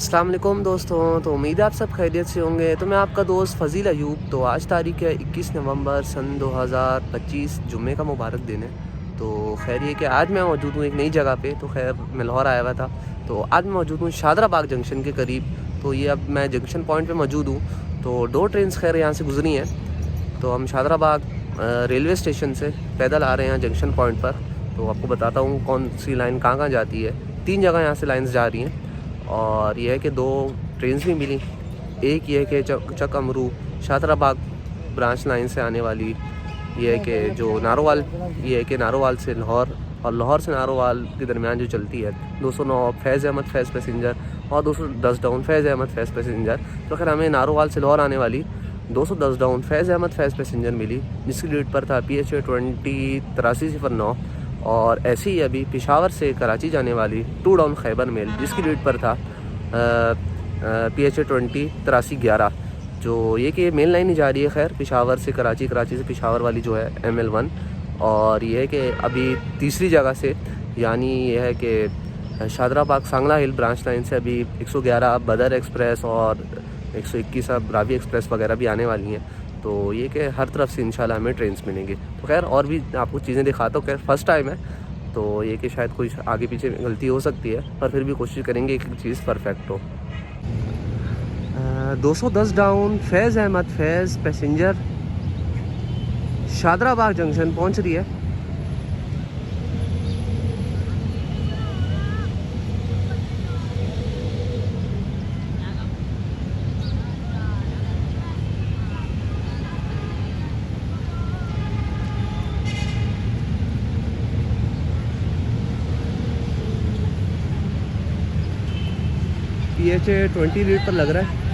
अस्सलाम वालेकुम दोस्तों। तो उम्मीद है आप सब खैरियत से होंगे। तो मैं आपका दोस्त फ़ज़ील अयूब। तो आज तारीख़ है 21 नवंबर सन 2025, जुम्मे का मुबारक दिन है। तो खैर ये कि आज मैं मौजूद हूँ एक नई जगह पे। तो खैर मैं लाहौर आया हुआ था, तो आज मैं मौजूद हूँ शादरा बाग जंक्शन के करीब। तो ये अब मैं जंक्शन पॉइंट पे मौजूद हूँ। तो 2 ट्रेन्स खैर यहाँ से गुजरी हैं। तो हम शादरा बाग रेलवे स्टेशन से पैदल आ रहे हैं जंक्शन पॉइंट पर। तो आपको बताता हूँ कौन सी लाइन कहाँ कहाँ जाती है। 3 जगह यहाँ से लाइन्स जा रही हैं और यह है कि 2 ट्रेन्स भी मिली। एक ये है कि चक अमरू शादरा बाग ब्रांच लाइन से आने वाली, ये है कि जो नारोवाल, ये है कि नारोवाल से लाहौर और लाहौर से नारोवाल के दरमियान जो चलती है 209 फैज़ अहमद फैज़ पैसेंजर और 210 डाउन फैज़ अहमद फैज़ पैसेंजर। तो खैर हमें नारोवाल से लाहौर आने वाली 210 डाउन फैज़ अहमद फैज़ पैसेंजर मिली, जिसकी डेट पर था PHA 20-8309। और ऐसे ही अभी पेशावर से कराची जाने वाली 2 डाउन खैबर मेल, जिसकी डेट पर था PHA 20-8311। जो ये कि मेल लाइन ही जा रही है खैर पेशावर से कराची, कराची से पेशावर वाली जो है ML1। और ये है कि अभी तीसरी जगह से, यानी यह है कि शादरा बाग सांगला हिल ब्रांच लाइन से अभी 111 बदर एक्सप्रेस और 121 अब रावी एक्सप्रेस वगैरह भी आने वाली हैं। तो ये कि हर तरफ से इंशाल्लाह हमें ट्रेन्स मिलेंगे। तो खैर और भी आपको चीज़ें दिखाता हूँ। खैर फर्स्ट टाइम है, तो ये कि शायद कोई आगे पीछे गलती हो सकती है, पर फिर भी कोशिश करेंगे एक चीज़ परफेक्ट हो। 210 डाउन फैज़ अहमद फैज़ पैसेंजर शादरा बाग जंक्शन पहुंच रही है। PHA 20 लीड पर लग रहा है।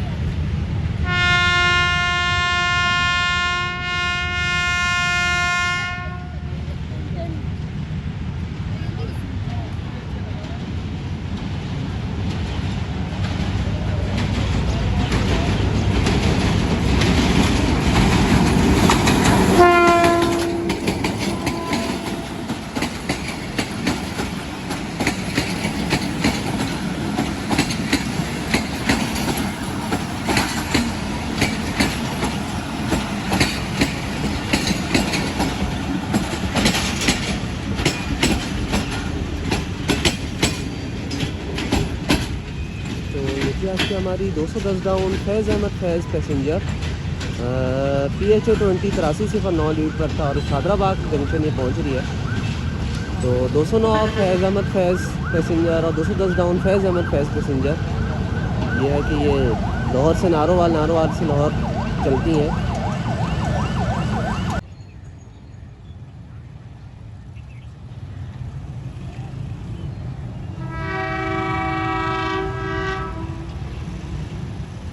आज की हमारी 210 डाउन फैज़ अहमद फैज़ पैसेंजर PHA 20-8309 लीड पर था और शादरा बाग जंक्शन ये पहुंच रही है। तो 209 फैज़ अहमद फैज़ पैसेंजर और 210 डाउन फैज़ अहमद फैज़ पैसेंजर, ये है कि ये लाहौर से नारोवाल, नारोवाल से लाहौर चलती हैं।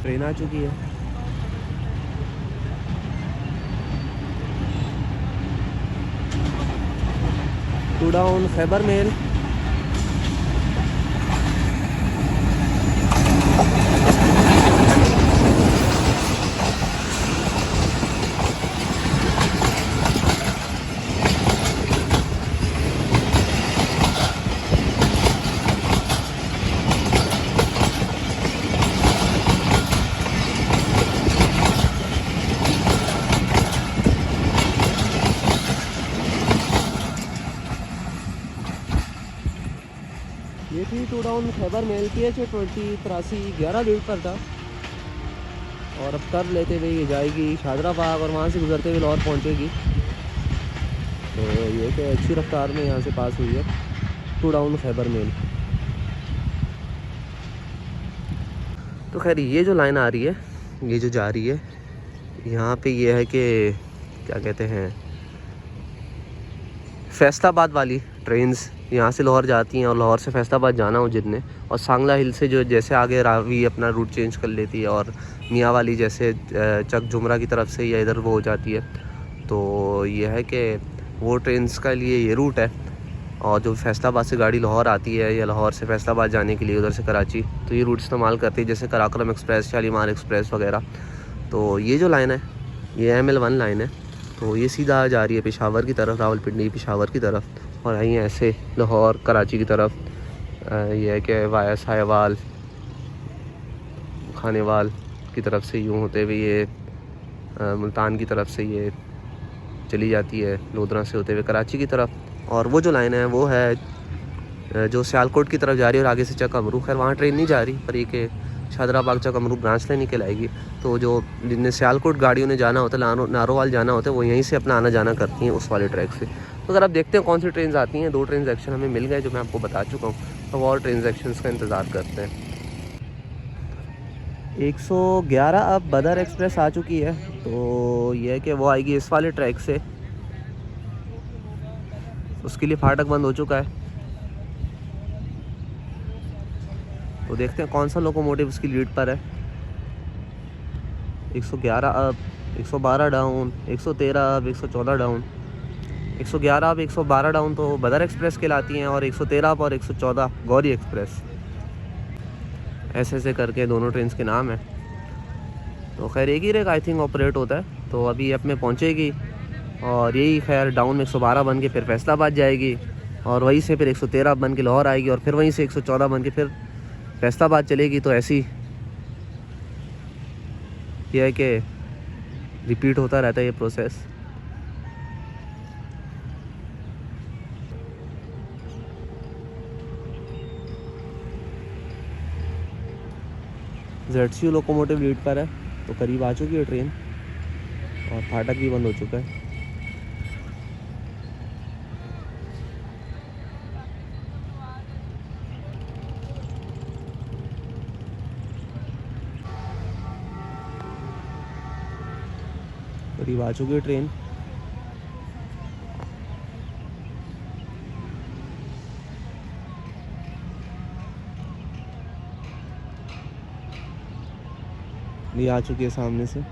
ट्रेन आ चुकी है। Two down Khyber mail. ये थी 2 down Khyber mail PHA 20-8311 lead पर था। और अब कर लेते हुए ये जाएगी शादरा बाग और वहाँ से गुजरते हुए लाहौर पहुँचेगी। तो ये कि अच्छी रफ्तार में यहाँ से पास हुई है 2 डाउन खैबर मेल। तो खैर ये जो लाइन आ रही है, ये जो जा रही है, यहाँ पे ये है कि क्या कहते हैं, फैसलाबाद वाली ट्रेन्स यहाँ से लाहौर जाती हैं और लाहौर से फैसलाबाद जाना हो जितने, और सांगला हिल से जो जैसे आगे रावी अपना रूट चेंज कर लेती है और मियाँ वाली जैसे चक जुमरा की तरफ से या इधर वो हो जाती है। तो ये है कि वो ट्रेन्स का लिए ये रूट है। और जो फैसलाबाद से गाड़ी लाहौर आती है या लाहौर से फैसलाबाद जाने के लिए उधर से कराची, तो ये रूट इस्तेमाल करती है, जैसे कराक्रम एक्सप्रेस, शालीमार एक्सप्रेस वगैरह। तो ये जो लाइन है ये ML1 लाइन है। तो ये सीधा जा रही है पेशावर की तरफ, रावलपिंडी पेशावर की तरफ, और यहीं ऐसे लाहौर कराची की तरफ। ये है कि वाया साहिवाल खानेवाल की तरफ से यूँ होते हुए ये मुल्तान की तरफ से ये चली जाती है, लोधरा से होते हुए कराची की तरफ। और वो जो लाइन है वो है जो सियालकोट की तरफ जा रही है और आगे से चक अमरू। खैर वहाँ ट्रेन नहीं जा रही, पर ये कि शादराबाग चक अमरू ब्रांच लेने के लाएगी। तो जो जिनने सियालकोट गाड़ियों ने जाना होता है, नारोवाल जाना होता है, वो यहीं से अपना आना जाना करती हैं उस वाले ट्रैक से। तो अगर आप देखते हैं कौन सी ट्रेन आती हैं, 2 ट्रेन एक्शन हमें मिल गए जो मैं आपको बता चुका हूँ। अब और ट्रेन एक्शंस का इंतज़ार करते हैं। 111 अब बदर एक्सप्रेस आ चुकी है, तो यह है कि वो आएगी इस वाले ट्रैक से। उसके लिए फाटक बंद हो चुका है, तो देखते हैं कौन सा लोकोमोटिव उसकी लीड पर है। 111 up, 112 down, 113 up, 114 down. 111 up, 112 down तो बदर एक्सप्रेस कहलाती हैं, और 113 अप और 114 गौरी एक्सप्रेस। ऐसे ऐसे करके दोनों ट्रेन के नाम हैं। तो खैर एक ही रेक आई थिंक ऑपरेट होता है। तो अभी अब में पहुँचेगी और यही खैर डाउन में 112 बन के फिर फैसलाबाद जाएगी, और वहीं से फिर 113 बन के लाहौर आएगी, और फिर वहीं से 114 बन के फिर फैसलाबाद चलेगी। तो ऐसी यह है कि रिपीट होता रहता है ये प्रोसेस। ZCU लोकोमोटिव लीड पर है, तो करीब आ चुकी है ट्रेन और फाटक भी बंद हो चुका है। करीब आ चुकी है ट्रेन। ये आ चुकी है सामने से।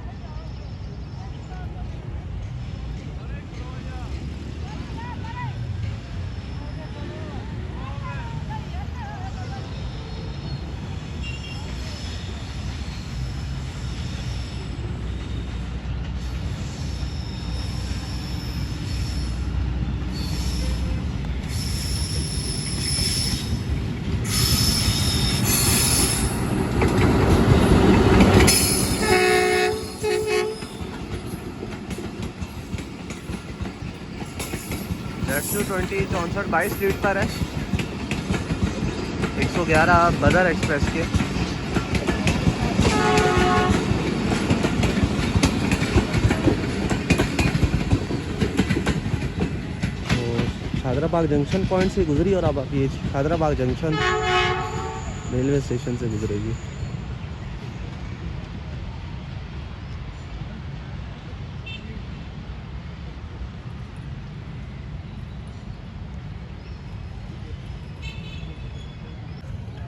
ZCU 20 64-22 लीड पर है, 111 बदर एक्सप्रेस के। तो शादराबाग जंक्शन पॉइंट से गुजरी और अब ये शादराबाग जंक्शन रेलवे स्टेशन से गुजरेगी।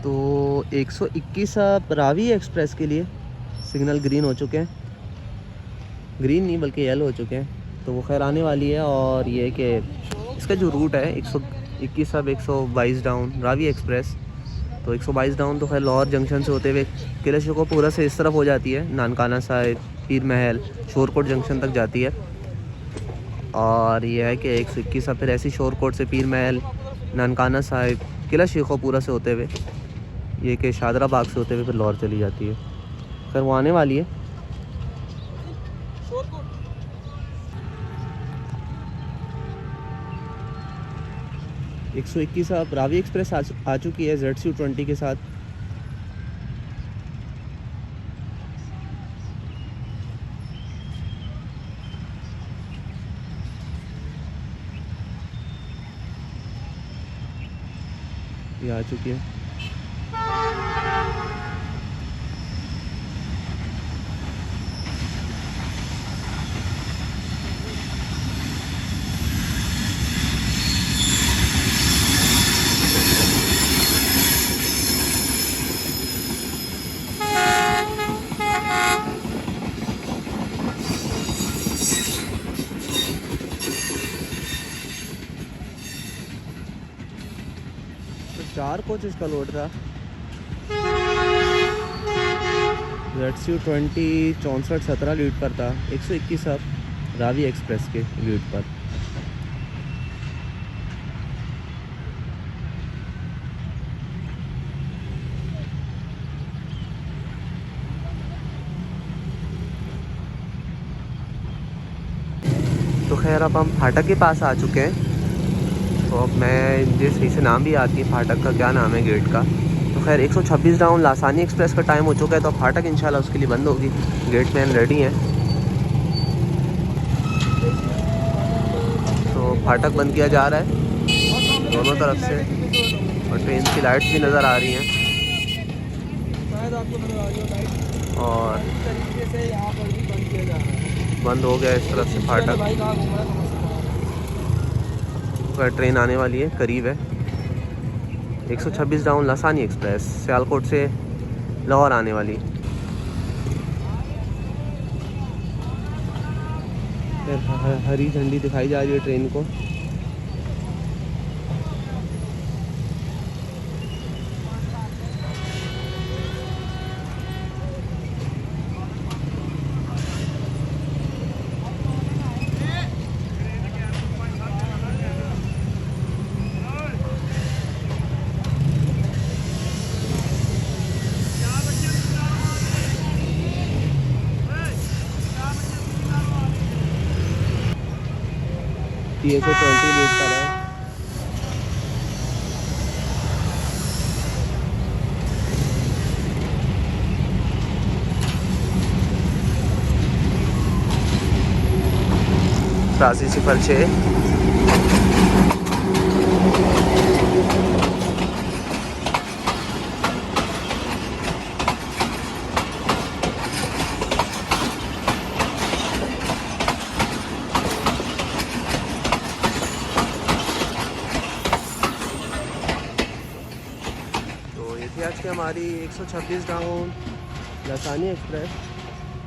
तो 121 रावी एक्सप्रेस के लिए सिग्नल ग्रीन हो चुके हैं, ग्रीन नहीं बल्कि येलो हो चुके हैं। तो वो खैर आने वाली है। और ये कि इसका जो रूट है 121 अब 122 डाउन रावी एक्सप्रेस, तो 122 डाउन तो खैर लाहौर जंक्शन से होते हुए किला शेखोपुरा से इस तरफ हो जाती है, नानकाना साहिब, पीर महल, शोरकोट जंक्शन तक जाती है। और यह है कि 121 अब फिर ऐसी शोरकोट से पीर महल, नानकाना साहिब, किला शेखोपुरा से होते हुए ये कि शादराबाग से होते हुए फिर लाहौर चली जाती है। खैर वो आने वाली है। एक 121 अब रावी एक्सप्रेस आ चुकी है ZCU 20 के साथ। ये आ चुकी है। तो 4 कोच इसका लोड था। ZCU 20 64-17 लीड पर था, 121 अब रावी एक्सप्रेस के लीड पर। खैर अब हम फाटक के पास आ चुके हैं। तो अब मैं मुझे सही से नाम भी याद नहीं फाटक का, क्या नाम है गेट का। तो खैर 126 डाउन लासानी एक्सप्रेस का टाइम हो चुका है, तो फाटक इंशाल्लाह उसके लिए बंद होगी। गेट मैन रेडी हैं, तो फाटक बंद किया जा रहा है दोनों तरफ से, और ट्रेन की लाइट्स भी नज़र आ रही हैं। और बंद हो गया इस तरफ से फाटक। ट्रेन आने वाली है, करीब है। 126 डाउन लासानी एक्सप्रेस सियालकोट से लाहौर आने वाली। हरी झंडी दिखाई जा रही है ट्रेन को। THA 20 लीड कर रहा है। त्रासी 06। आज की हमारी 126 डाउन लासानी एक्सप्रेस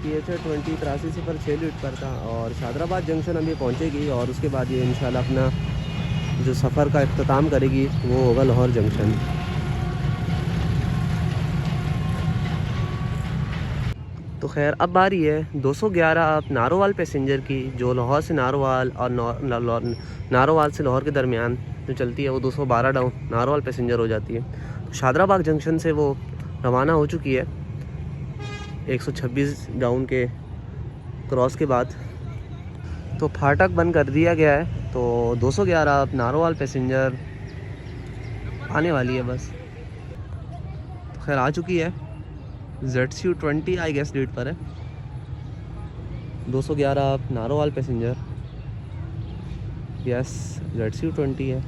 THA 20 8306 लीड पर था, और शादराबाद जंक्शन अभी पहुंचेगी, और उसके बाद ये इंशाल्लाह अपना जो सफ़र का इख्तिताम करेगी वो होगा लाहौर जंक्शन। तो खैर अब बारी है 211 आप नारोवाल पैसेंजर की, जो लाहौर से नारोवाल और नारोवाल से लाहौर के दरमियान जो चलती है, वो 212 डाउन नारोवाल पैसेंजर हो जाती है। तो शादराबाग जंक्शन से वो रवाना हो चुकी है 126 डाउन के क्रॉस के बाद। तो फाटक बंद कर दिया गया है, तो 211 आप नारोवाल पैसेंजर आने वाली है बस। तो खैर आ चुकी है। ZCU 20 आई गेस लीड पर है। 211 आप नारोवाल पैसेंजर, यस ZCU 20 है।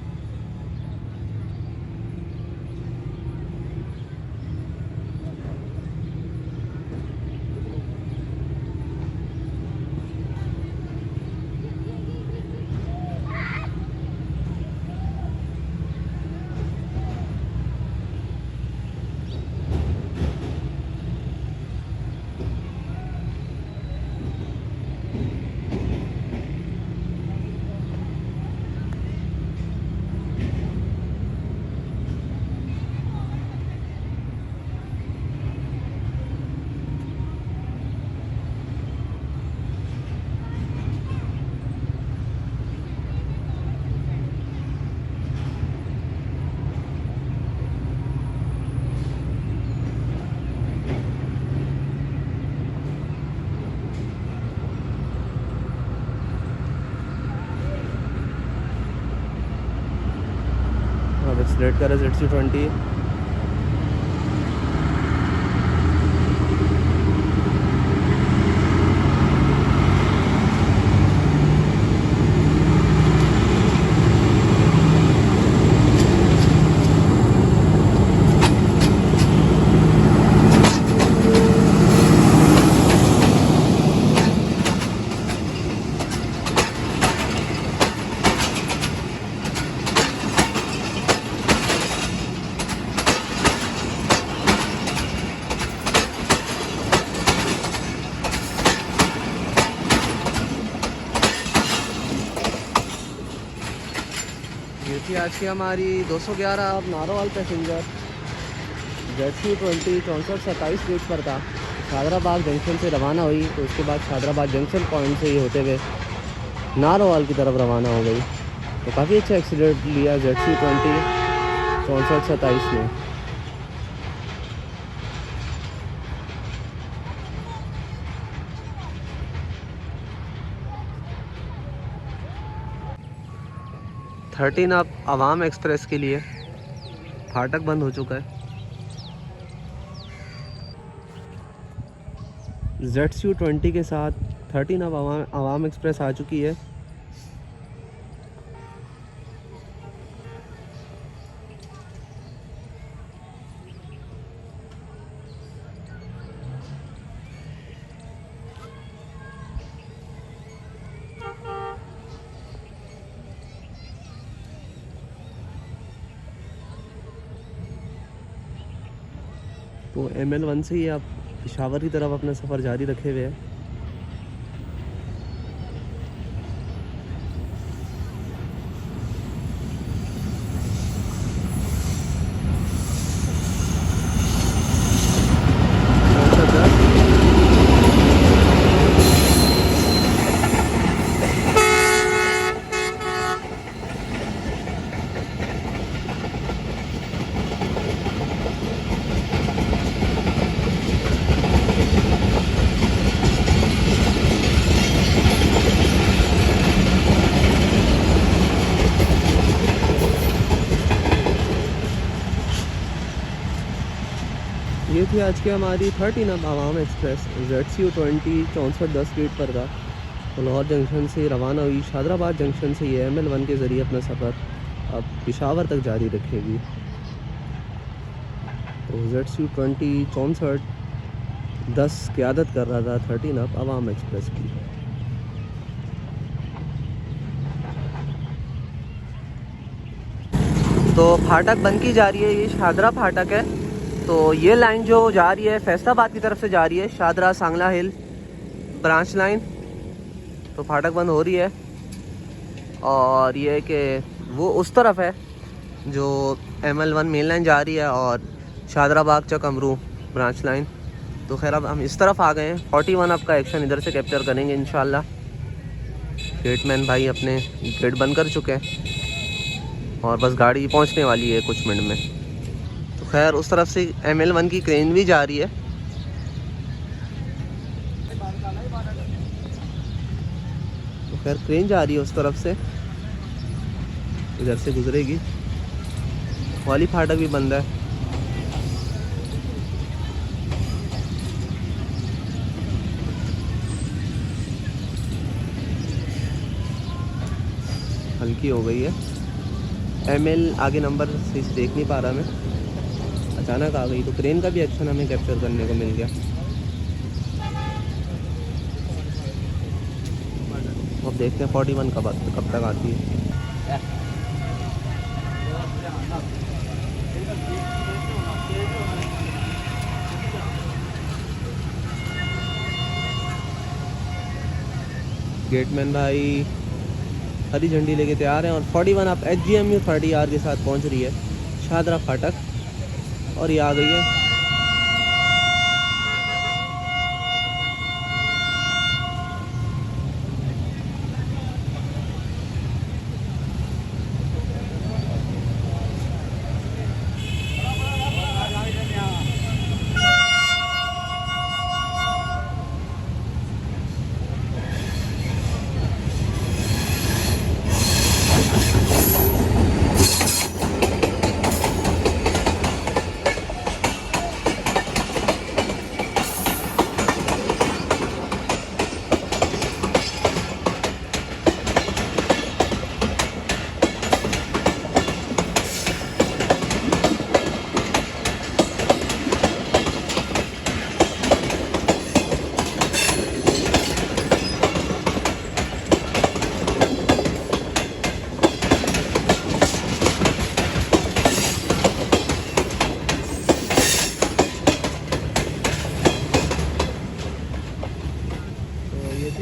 अब एक्सलेट करें ZCU 20। ये थी आज की हमारी 211 अब नारोवाल पैसेंजर ZCU 20 6427 लीड पर था। शादराबाद जंक्शन से रवाना हुई, तो उसके बाद शादराबाद जंक्शन पॉइंट से ही होते हुए नारोवाल की तरफ रवाना हो गई। तो काफ़ी अच्छा एक्सीडेंट लिया ZCU 20 6427 ने। 13 अब आवाम एक्सप्रेस के लिए फाटक बंद हो चुका है। ZCU20 के साथ 13 अब आवाम एक्सप्रेस आ चुकी है। तो ML1 से ही आप पेशावर की तरफ अपना सफ़र जारी रखे हुए हैं। ये थी आज की हमारी 13 अब आवाम एक्सप्रेस ZCU20 6410 गेट पर था। तो लाहौर जंक्शन से रवाना हुई, शादराबाद जंक्शन से ये ML1 के ज़रिए अपना सफ़र अब पेशावर तक जारी रखेगी। तो ZCU20 6410 क़यादत कर रहा था 13 अब आवाम एक्सप्रेस की। तो फाटक बंद की जा रही है, ये शादरा फाटक है। तो ये लाइन जो जा रही है फैसलाबाद की तरफ से जा रही है, शादरा सांगला हिल ब्रांच लाइन। तो फाटक बंद हो रही है और ये कि वो उस तरफ है जो ML1 मेन लाइन जा रही है और शादराबाग चकमरू ब्रांच लाइन। तो खैर अब हम इस तरफ आ गए हैं। 41 अब का एक्शन इधर से कैप्चर करेंगे इंशाल्लाह। गेटमैन भाई अपने गेट बंद कर चुके हैं और बस गाड़ी पहुंचने वाली है कुछ मिनट में। तो खैर उस तरफ से ML1 की क्रेन भी जा रही है। तो खैर क्रेन जा रही है उस तरफ से, इधर से गुजरेगी। वाली फाटक भी बंद है। हल्की हो गई है। ML आगे नंबर से देख नहीं पा रहा मैं, अचानक आ गई। तो क्रेन का भी एक्शन हमें कैप्चर करने को मिल गया। अब देखते हैं 41 कब तक आती है। गेटमैन भाई हरी झंडी लेके तैयार हैं और 41 आप HGMU 30R के साथ पहुंच रही है शादरा फाटक और ये आ गई है।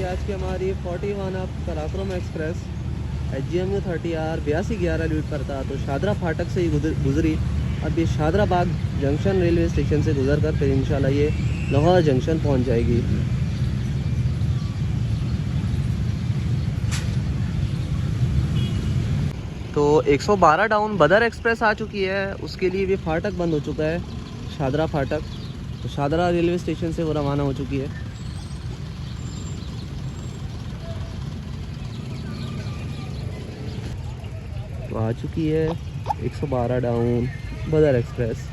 आज की हमारी 41 अब कराक्रम एक्सप्रेस HGMU 30R 8211 लूट पर था। तो शादरा फाटक से ही गुजरी। अब ये शादराबाग जंक्शन रेलवे स्टेशन से गुजर कर फिर इंशाल्लाह ये लाहौर जंक्शन पहुंच जाएगी। तो 112 डाउन बदर एक्सप्रेस आ चुकी है, उसके लिए भी फाटक बंद हो चुका है शादरा फाटक। तो शादरा रेलवे स्टेशन से वो रवाना हो चुकी है। तो आ चुकी है 112 डाउन बदर एक्सप्रेस।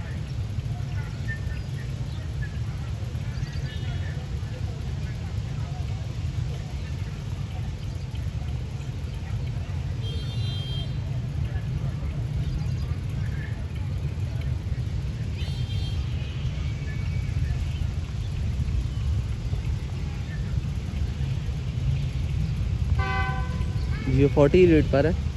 ये 40 रेट पर है।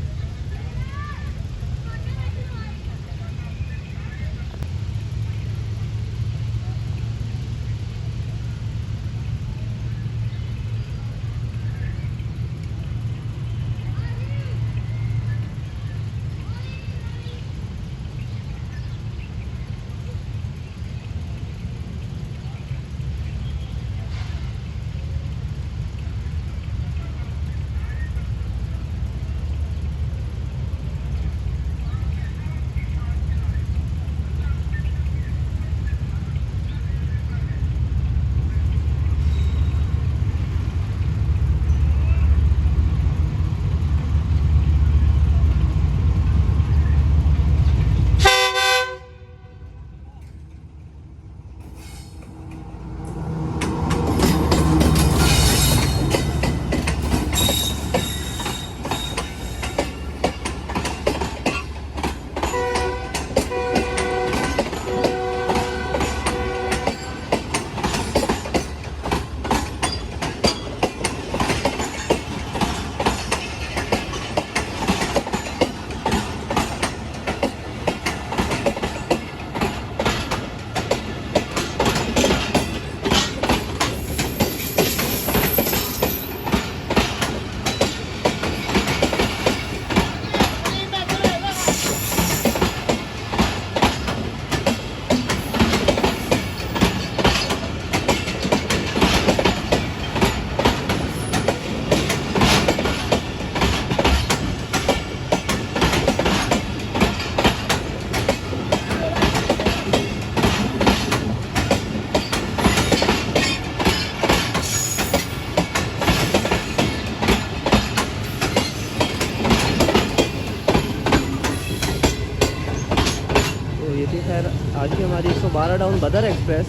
ये थी खैर आज की हमारी 112 डाउन बदर एक्सप्रेस।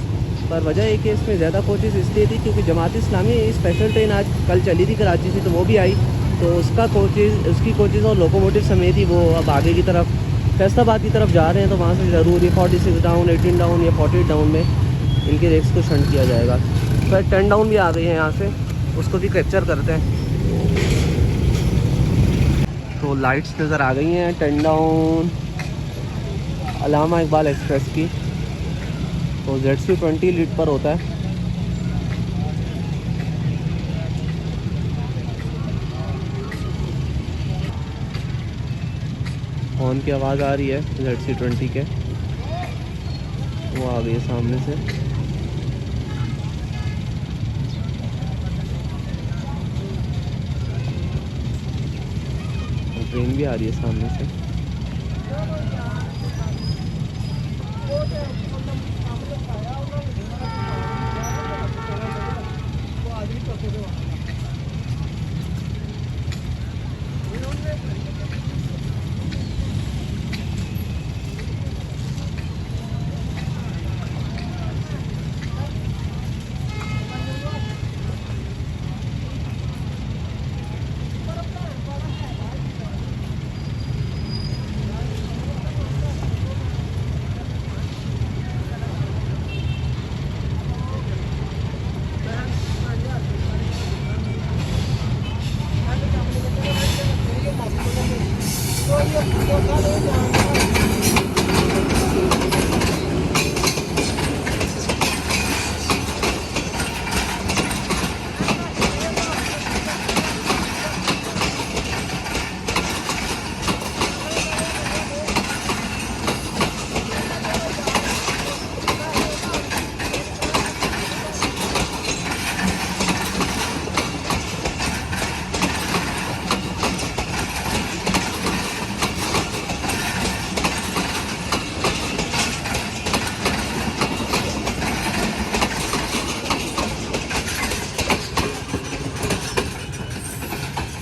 पर वजह है कि इसमें ज़्यादा कोचेज़ इसलिए थी क्योंकि जमात इस्लामी स्पेशल ट्रेन आज कल चली थी कराची से, तो वो भी आई, तो उसकी कोचेज़ और लोकोमोटिव समेत ही वो अब आगे की तरफ फैसलाबाद की तरफ जा रहे हैं। तो वहाँ से ज़रूर ये 46 डाउन 18 डाउन या 48 डाउन में इनके रेट्स को शंट किया जाएगा। फिर 10 डाउन भी आ गई है यहाँ से, उसको भी कैप्चर करते हैं। तो लाइट्स नज़र आ गई हैं 10 डाउन अलामा इकबाल एक्सप्रेस की। तो ZC 20 लीड पर होता है। हॉर्न की आवाज़ आ रही है ZC 20 के, वो आ गई है सामने से। ट्रेन भी आ रही है सामने से।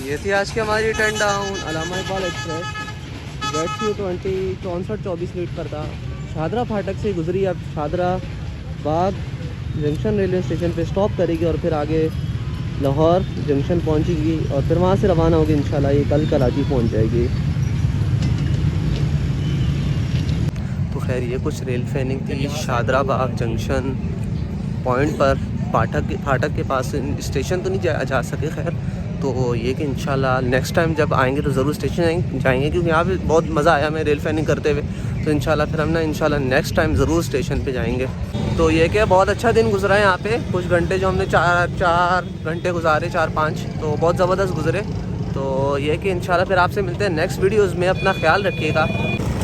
ये थी आज की हमारी 10 down Allama Iqbal express. ZCU20 64-24 लीट पर था। शादरा फाटक से गुजरी, अब शादरा बाग जंक्शन रेलवे स्टेशन पे स्टॉप करेगी और फिर आगे लाहौर जंक्शन पहुंचेगी और फिर वहाँ से रवाना होगी इंशाल्लाह। ये कल कराची पहुंच जाएगी। तो खैर ये कुछ रेल फैनिंग थी शादरा बाग जंक्शन पॉइंट पर। फाटक के पास स्टेशन तो नहीं जा सके खैर। तो ये कि इंशाल्लाह नेक्स्ट टाइम जब आएंगे तो ज़रूर स्टेशन जाएंगे, क्योंकि यहाँ पे बहुत मज़ा आया हमें रेल फैनिंग करते हुए। तो इंशाल्लाह फिर हम ना इंशाल्लाह नेक्स्ट टाइम ज़रूर स्टेशन पे जाएंगे। तो ये कि बहुत अच्छा दिन गुजरा है यहाँ पे। कुछ घंटे जो हमने चार घंटे गुजारे, 4-5, तो बहुत ज़बरदस्त गुजरे। तो ये कि इंशाल्लाह फिर आपसे मिलते हैं नेक्स्ट वीडियोज़ में। अपना ख्याल रखिएगा।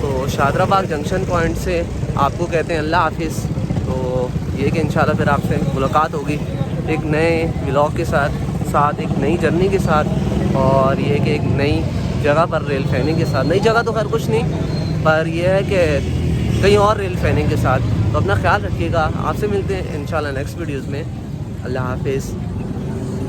तो शादरा बाग जंक्शन पॉइंट से आपको कहते हैं अल्लाह हाफिज़। तो ये कि इंशाल्लाह फिर आपसे मुलाकात होगी एक नए व्लॉग के साथ एक नई जर्नी के साथ, और ये कि एक नई जगह पर रेल फैनिंग के साथ। नई जगह तो खैर कुछ नहीं, पर यह है कि कहीं और रेल फैनिंग के साथ। तो अपना ख्याल रखिएगा। आपसे मिलते हैं इंशाल्लाह नेक्स्ट वीडियोज़ में। अल्लाह हाफिज़।